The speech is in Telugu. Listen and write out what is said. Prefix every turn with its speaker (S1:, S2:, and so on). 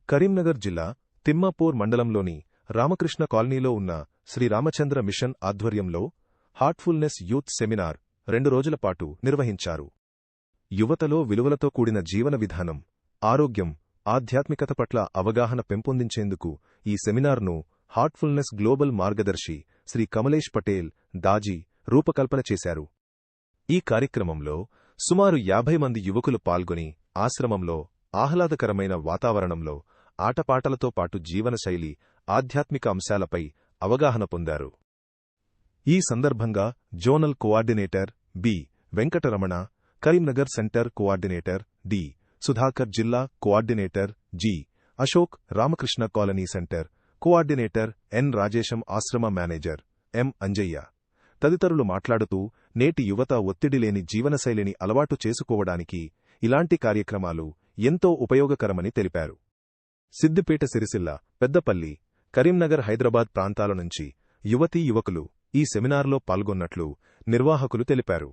S1: కరీంనగర్ జిల్లా తిమ్మాపూర్ మండలంలోని రామకృష్ణ కాలనీలో ఉన్న శ్రీరామచంద్ర మిషన్ ఆధ్వర్యంలో హార్ట్ఫుల్నెస్ యూత్ సెమినార్ 2 రోజుల పాటు నిర్వహించారు. యువతలో విలువలతో కూడిన జీవన విధానం, ఆరోగ్యం, ఆధ్యాత్మికత పట్ల అవగాహన పెంపొందించేందుకు ఈ సెమినార్ను హార్ట్ఫుల్నెస్ గ్లోబల్ మార్గదర్శి శ్రీ కమలేష్ పటేల్ దాజీ రూపకల్పన చేశారు. ఈ కార్యక్రమంలో సుమారు 50 మంది యువకులు పాల్గొని ఆశ్రమంలో ఆహ్లాదకరమైన వాతావరణంలో ఆటపాటలతో పాటు జీవనశైలి, ఆధ్యాత్మిక అంశాలపై అవగాహన పొందారు. ఈ సందర్భంగా zonal coordinator B. Venkataramana, Karimnagar centre coordinator D. Sudhakar, జిల్లా coordinator G. Ashok, Ramakrishna colony centre coordinator N. Rajesham, ఆశ్రమ మేనేజర్ ఎం. అంజయ్య తదితరులు మాట్లాడుతూ నేటి యువత ఒత్తిడి లేని జీవనశైలిని అలవాటు చేసుకోవడానికి ఇలాంటి కార్యక్రమాలు ఎంతో ఉపయోగకరమని తెలిపారు. సిద్దిపేట, సిరిసిల్ల, పెద్దపల్లి, కరీంనగర్, హైదరాబాద్ ప్రాంతాల నుంచి యువతీ యువకులు ఈ సెమినార్లో పాల్గొన్నట్లు నిర్వాహకులు తెలిపారు.